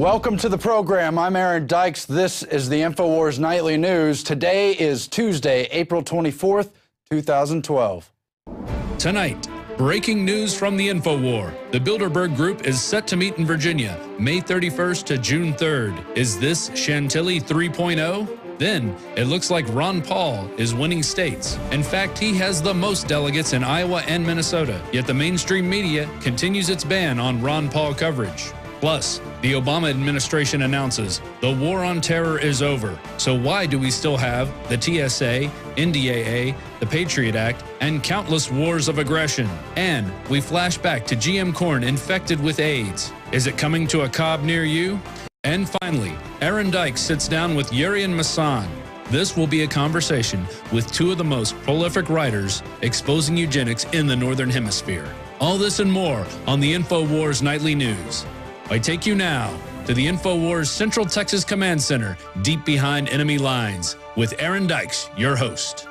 Welcome to the program. I'm Aaron Dykes. This is the INFOWARS Nightly News. Today is Tuesday, April 24th, 2012. Tonight, breaking news from the InfoWar. The Bilderberg Group is set to meet in Virginia, May 31st to June 3rd. Is this Chantilly 3.0? Then, it looks like Ron Paul is winning states. In fact, he has the most delegates in Iowa and Minnesota, yet the mainstream media continues its ban on Ron Paul coverage. Plus, the Obama administration announces the war on terror is over. So why do we still have the TSA, NDAA, the Patriot Act, and countless wars of aggression? And we flash back to GM corn infected with AIDS. Is it coming to a cob near you? And finally, Aaron Dykes sits down with Yurian Masan. This will be a conversation with two of the most prolific writers exposing eugenics in the Northern Hemisphere. All this and more on the InfoWars Nightly News. I take you now to the InfoWars Central Texas Command Center, deep behind enemy lines, with Aaron Dykes, your host.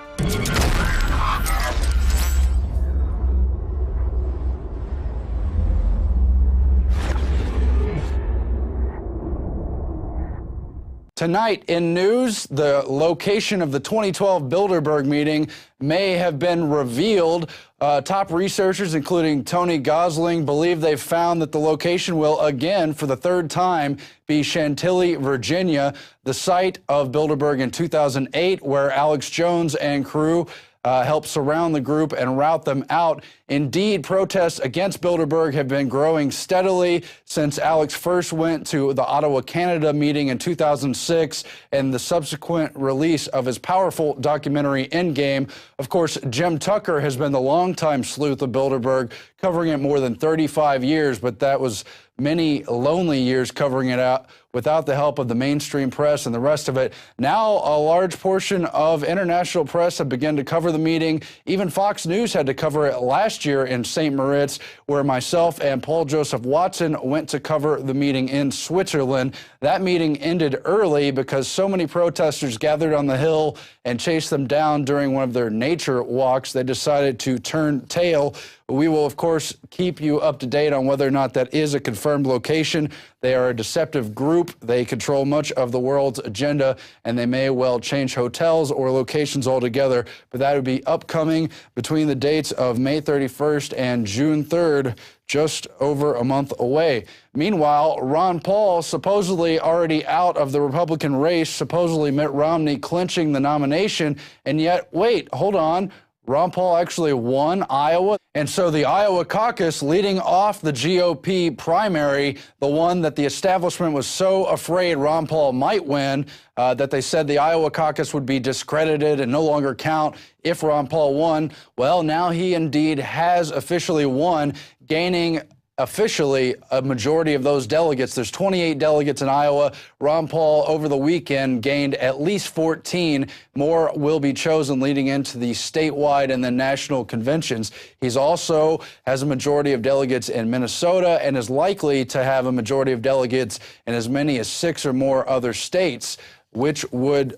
Tonight in news, the location of the 2012 Bilderberg meeting may have been revealed. Top researchers, including Tony Gosling, believe they've found that the location will again, for the third time, be Chantilly, Virginia, the site of Bilderberg in 2008, where Alex Jones and crew helped surround the group and rout them out. Indeed, protests against Bilderberg have been growing steadily since Alex first went to the Ottawa, Canada meeting in 2006 and the subsequent release of his powerful documentary Endgame. Of course, Jim Tucker has been the longtime sleuth of Bilderberg, covering it more than 35 years, but that was many lonely years covering it out without the help of the mainstream press and the rest of it. Now, a large portion of international press have begun to cover the meeting. Even Fox News had to cover it last year in St. Moritz, where myself and Paul Joseph Watson went to cover the meeting in Switzerland. That meeting ended early because so many protesters gathered on the Hill and chased them down during one of their nature walks. They decided to turn tail. We will, of course, keep you up to date on whether or not that is a confirmed location. They are a deceptive group. They control much of the world's agenda, and they may well change hotels or locations altogether. But that would be upcoming between the dates of May 31st and June 3rd, just over a month away. Meanwhile, Ron Paul supposedly already out of the Republican race, supposedly Mitt Romney clinching the nomination, and yet, wait, hold on. Ron Paul actually won Iowa. And so the Iowa caucus leading off the GOP primary, the one that the establishment was so afraid Ron Paul might win, that they said the Iowa caucus would be discredited and no longer count if Ron Paul won. Well, now he indeed has officially won, gaining officially a majority of those delegates. There's 28 delegates in Iowa. Ron Paul over the weekend gained at least 14. More will be chosen leading into the statewide and then national conventions. He's also has a majority of delegates in Minnesota and is likely to have a majority of delegates in as many as 6 or more other states, which would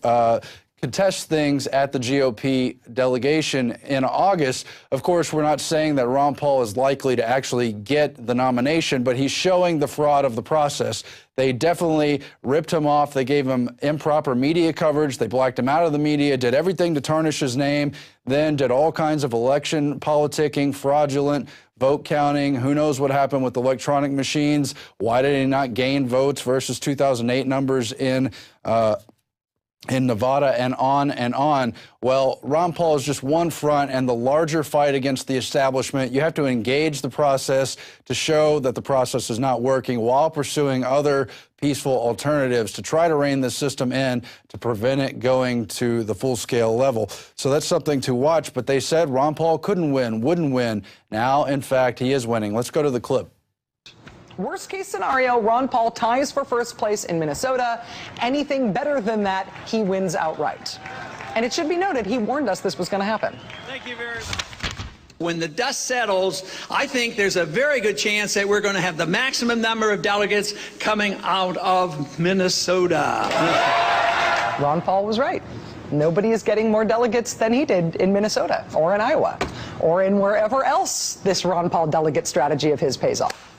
contest things at the GOP delegation in August. Of course, we're not saying that Ron Paul is likely to actually get the nomination, but he's showing the fraud of the process. They definitely ripped him off. They gave him improper media coverage. They blacked him out of the media, did everything to tarnish his name, then did all kinds of election politicking, fraudulent vote counting. Who knows what happened with electronic machines? Why did he not gain votes versus 2008 numbers in Nevada, and on and on. Well, Ron Paul is just one front, and the larger fight against the establishment, you have to engage the process to show that the process is not working while pursuing other peaceful alternatives to try to rein this system in to prevent it going to the full-scale level. So that's something to watch, but they said Ron Paul couldn't win, wouldn't win. Now, in fact, he is winning. Let's go to the clip. Worst case scenario, Ron Paul ties for first place in Minnesota. Anything better than that, he wins outright. And it should be noted, he warned us this was going to happen. Thank you very much. When the dust settles, I think there's a very good chance that we're going to have the maximum number of delegates coming out of Minnesota. Ron Paul was right. Nobody is getting more delegates than he did in Minnesota or in Iowa or in wherever else this Ron Paul delegate strategy of his pays off.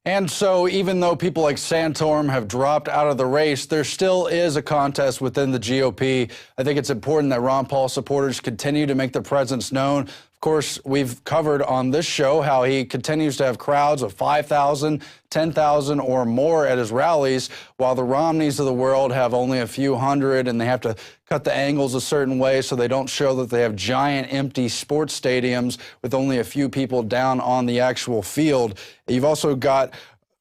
And so even though people like Santorum have dropped out of the race, there still is a contest within the GOP. I think it's important that Ron Paul supporters continue to make their presence known. Of course, we've covered on this show how he continues to have crowds of 5,000, 10,000 or more at his rallies, while the Romneys of the world have only a few hundred, and they have to cut the angles a certain way so they don't show that they have giant empty sports stadiums with only a few people down on the actual field. You've also got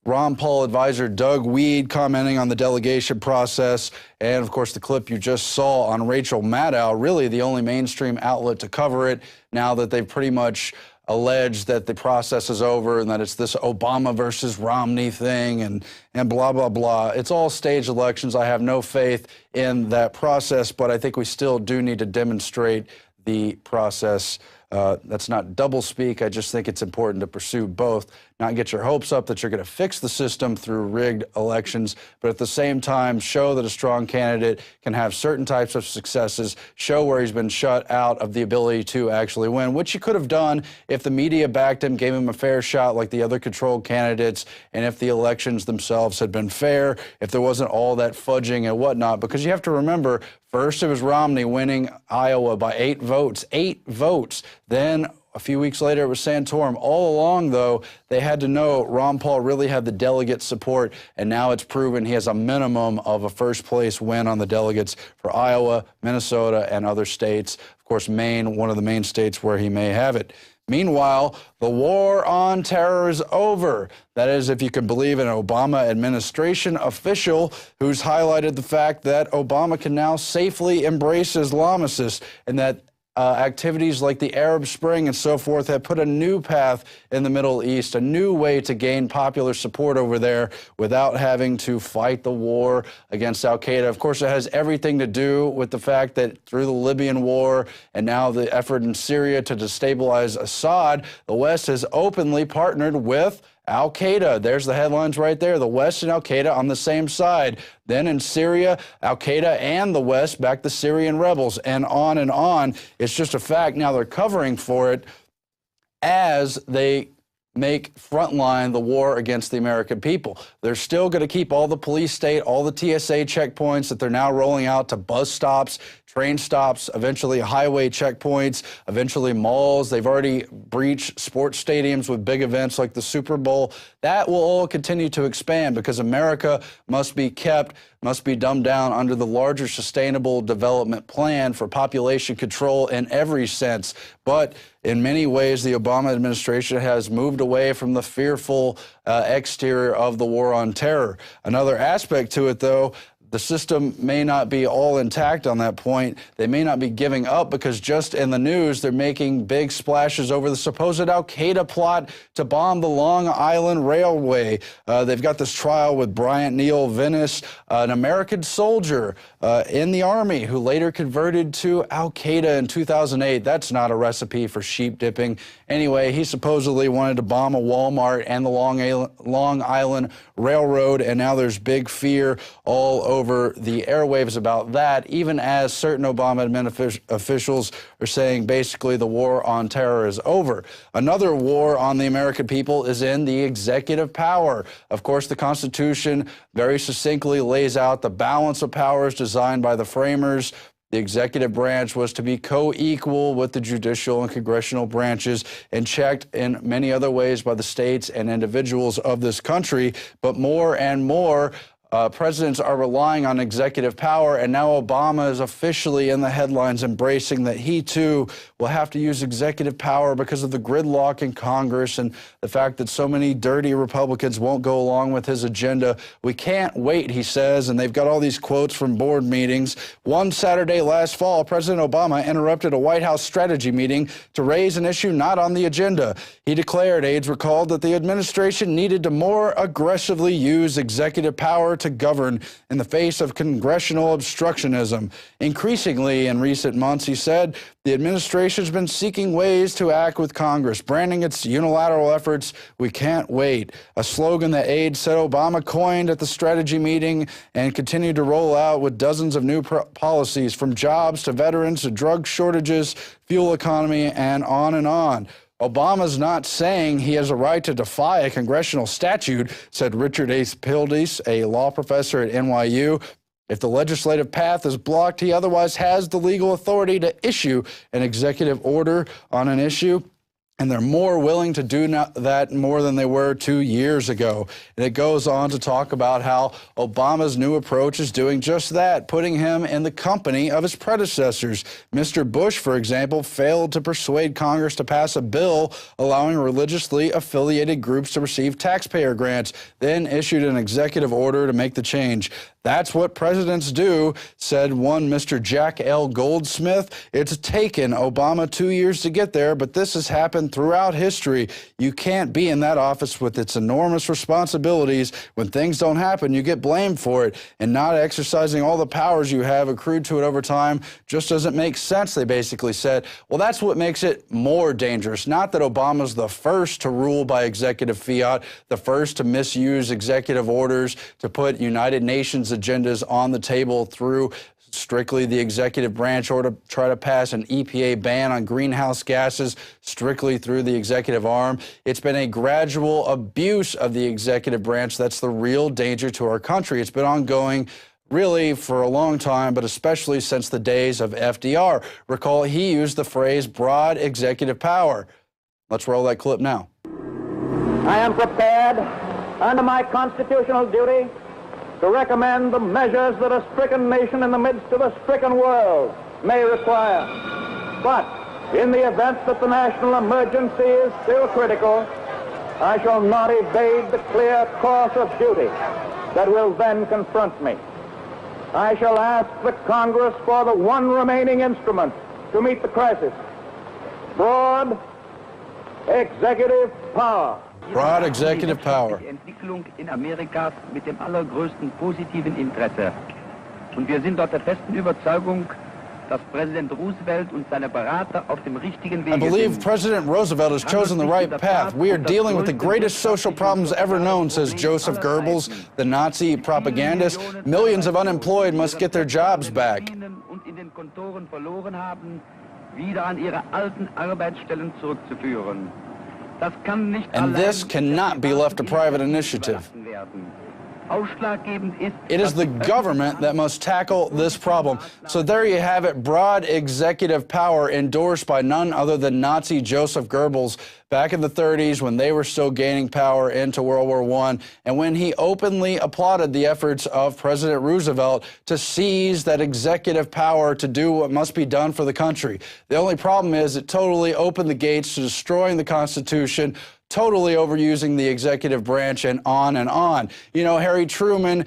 Ron Paul advisor Doug Weed commenting on the delegation process, and of course the clip you just saw on Rachel Maddow, really the only mainstream outlet to cover it now that they've pretty much alleged that the process is over and that it's this Obama versus Romney thing and blah, blah, blah. It's all staged elections. I have no faith in that process, but I think we still do need to demonstrate the process. That's not doublespeak. I just think it's important to pursue both, not get your hopes up that you're going to fix the system through rigged elections, but at the same time show that a strong candidate can have certain types of successes, show where he's been shut out of the ability to actually win, which he could have done if the media backed him, gave him a fair shot like the other controlled candidates, and if the elections themselves had been fair, if there wasn't all that fudging and whatnot. Because you have to remember, first it was Romney winning Iowa by 8 votes. 8 votes. Then a few weeks later, it was Santorum. All along, though, they had to know Ron Paul really had the delegate support, and now it's proven he has a minimum of a first-place win on the delegates for Iowa, Minnesota, and other states. Of course, Maine, one of the main states where he may have it. Meanwhile, the war on terror is over. That is, if you can believe an Obama administration official who's highlighted the fact that Obama can now safely embrace Islamicists and that activities like the Arab Spring and so forth have put a new path in the Middle East, a new way to gain popular support over there without having to fight the war against al-Qaeda. Of course, it has everything to do with the fact that through the Libyan war and now the effort in Syria to destabilize Assad, the West has openly partnered with al-Qaeda. There's the headlines right there. The West and al-Qaeda on the same side. Then in Syria, al-Qaeda and the West back the Syrian rebels, and on and on. It's just a fact. Now they're covering for it as they make frontline the war against the American people. They're still going to keep all the police state, all the TSA checkpoints that they're now rolling out to bus stops, train stops, eventually highway checkpoints, eventually malls. They've already breached sports stadiums with big events like the Super Bowl. That will all continue to expand because America must be kept, must be dumbed down under the larger sustainable development plan for population control in every sense. But in many ways, the Obama administration has moved away from the fearful exterior of the war on terror. Another aspect to it, though, the system may not be all intact on that point. They may not be giving up because just in the news, they're making big splashes over the supposed al-Qaeda plot to bomb the Long Island Railway. They've got this trial with Bryant Neal Venice, an American soldier in the Army who later converted to al-Qaeda in 2008. That's not a recipe for sheep dipping. Anyway, he supposedly wanted to bomb a Walmart and the Long Island Railroad, and now there's big fear all over the airwaves about that, even as certain Obama officials are saying basically the war on terror is over. Another war on the American people is in the executive power. Of course, the Constitution very succinctly lays out the balance of powers designed by the framers. The executive branch was to be co-equal with the judicial and congressional branches and checked in many other ways by the states and individuals of this country. But more and more, presidents are relying on executive power, and now Obama is officially in the headlines embracing that he, too, will have to use executive power because of the gridlock in Congress and the fact that so many dirty Republicans won't go along with his agenda. We can't wait, he says, and they've got all these quotes from board meetings. One Saturday last fall, President Obama interrupted a White House strategy meeting to raise an issue not on the agenda. He declared, aides recalled, that the administration needed to more aggressively use executive power to govern in the face of congressional obstructionism. Increasingly in recent months, he said, the administration has been seeking ways to act with Congress, branding its unilateral efforts, "We can't wait," a slogan that aides said Obama coined at the strategy meeting and continued to roll out with dozens of new policies, from jobs to veterans to drug shortages, fuel economy, and on and on. Obama's not saying he has a right to defy a congressional statute, said Richard A. Pildes, a law professor at NYU. If the legislative path is blocked, he otherwise has the legal authority to issue an executive order on an issue. And they're more willing to do that more than they were 2 years ago. And it goes on to talk about how Obama's new approach is doing just that, putting him in the company of his predecessors. Mr. Bush, for example, failed to persuade Congress to pass a bill allowing religiously affiliated groups to receive taxpayer grants, then issued an executive order to make the change. That's what presidents do, said one Mr. Jack L. Goldsmith. It's taken Obama 2 years to get there, but this has happened throughout history. You can't be in that office with its enormous responsibilities. When things don't happen, you get blamed for it, and not exercising all the powers you have accrued to it over time just doesn't make sense, they basically said. Well, that's what makes it more dangerous. Not that Obama's the first to rule by executive fiat, the first to misuse executive orders to put United Nations agendas on the table through strictly the executive branch, or to try to pass an EPA ban on greenhouse gases strictly through the executive arm. It's been a gradual abuse of the executive branch that's the real danger to our country. It's been ongoing really for a long time, but especially since the days of FDR. Recall, he used the phrase broad executive power. Let's roll that clip now. I am prepared, under my constitutional duty, to recommend the measures that a stricken nation in the midst of a stricken world may require. But in the event that the national emergency is still critical, I shall not evade the clear course of duty that will then confront me. I shall ask the Congress for the one remaining instrument to meet the crisis: broad executive power. Broad executive power. Die Entwicklung in Amerika mit dem allergrößten positiven Interesse. Und wir sind dort der festen Überzeugung, dass Präsident Roosevelt und seine Berater auf dem richtigen Weg sind. I believe President Roosevelt has chosen the right path. We are dealing with the greatest social problems ever known, says Joseph Goebbels, the Nazi propagandist. Millions of unemployed must get their jobs back. Und in den Kontoren verloren haben, wieder an ihre alten Arbeitsstellen zurückzuführen. And this cannot be left to private initiative. It is the government that must tackle this problem. So there you have it, broad executive power endorsed by none other than Nazi Joseph Goebbels back in the 30s when they were still gaining power into World War I, and when he openly applauded the efforts of President Roosevelt to seize that executive power to do what must be done for the country. The only problem is it totally opened the gates to destroying the Constitution, totally overusing the executive branch, and on and on. You know, Harry Truman,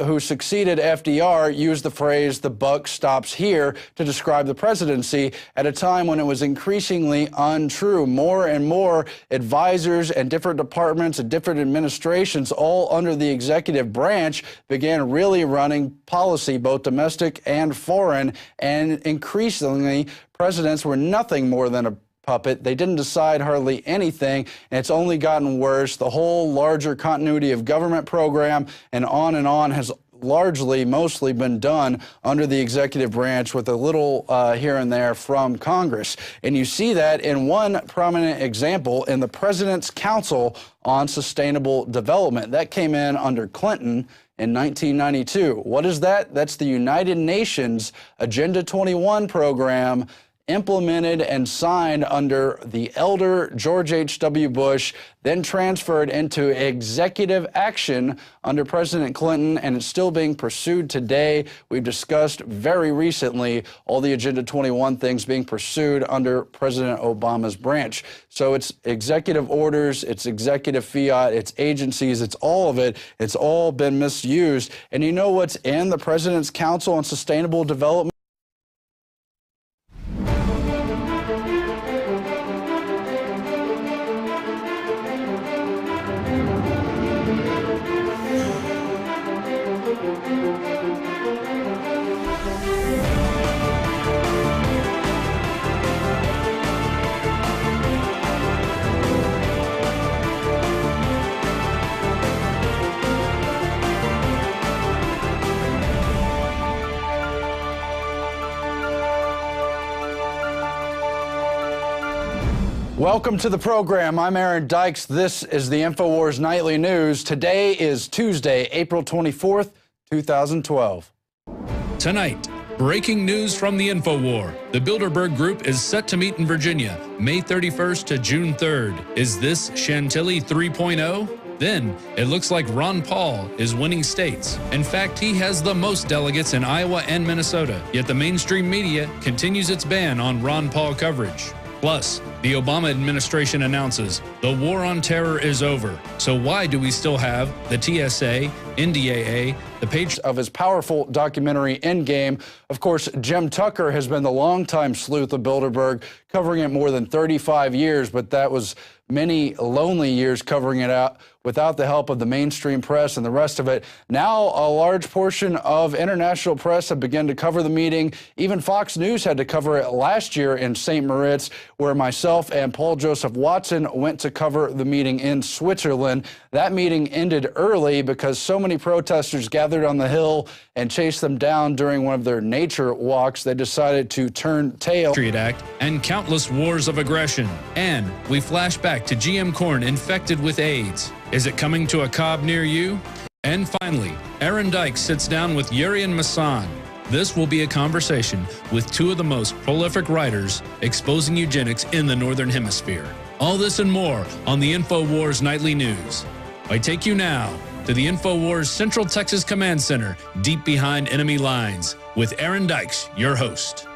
who succeeded FDR, used the phrase, "the buck stops here," to describe the presidency at a time when it was increasingly untrue. More and more advisors and different departments and different administrations, all under the executive branch, began really running policy, both domestic and foreign, and increasingly presidents were nothing more than a puppet. They didn't decide hardly anything, and it's only gotten worse. The whole larger continuity of government program and on has largely, mostly been done under the executive branch, with a little here and there from Congress. And you see that in one prominent example in the President's Council on Sustainable Development. That came in under Clinton in 1992. What is that? That's the United Nations Agenda 21 program, implemented and signed under the elder George H.W. Bush, then transferred into executive action under President Clinton, and it's still being pursued today. We've discussed very recently all the Agenda 21 things being pursued under President Obama's branch. So it's executive orders, it's executive fiat, it's agencies, it's all of it. It's all been misused. And you know what's in the President's Council on Sustainable Development? Welcome to the program. I'm Aaron Dykes. This is the INFOWARS Nightly News. Today is Tuesday, April 24th, 2012. Tonight, breaking news from the InfoWar. The Bilderberg Group is set to meet in Virginia, May 31st to June 3rd. Is this Chantilly 3.0? Then, it looks like Ron Paul is winning states. In fact, he has the most delegates in Iowa and Minnesota, yet the mainstream media continues its ban on Ron Paul coverage. Plus, the Obama administration announces the war on terror is over. So why do we still have the TSA, NDAA, the page of his powerful documentary Endgame? Of course, Jim Tucker has been the longtime sleuth of Bilderberg, covering it more than 35 years, but that was many lonely years covering it out without the help of the mainstream press and the rest of it. Now, a large portion of international press have begun to cover the meeting. Even Fox News had to cover it last year in St. Moritz, where myself and Paul Joseph Watson went to cover the meeting in Switzerland. That meeting ended early because so many protesters gathered on the Hill and chased them down during one of their nature walks. They decided to turn tail. Patriot Act and countless wars of aggression. And we flash back to GM corn infected with AIDS. Is it coming to a cob near you? And finally, Aaron Dykes sits down with Yurian Masan. This will be a conversation with two of the most prolific writers exposing eugenics in the Northern Hemisphere. All this and more on the InfoWars Nightly News. I take you now to the InfoWars Central Texas Command Center, deep behind enemy lines, with Aaron Dykes, your host.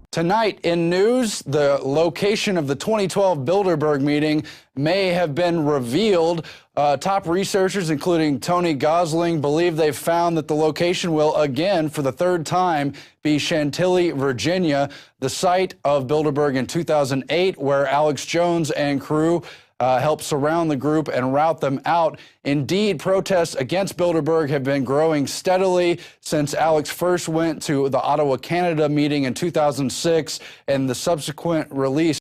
Tonight in news, the location of the 2012 Bilderberg meeting may have been revealed. Top researchers, including Tony Gosling, believe they've found that the location will again, for the third time, be Chantilly, Virginia, the site of Bilderberg in 2008, where Alex Jones and crew helped surround the group and rout them out. Indeed, protests against Bilderberg have been growing steadily since Alex first went to the Ottawa, Canada meeting in 2006 and the subsequent release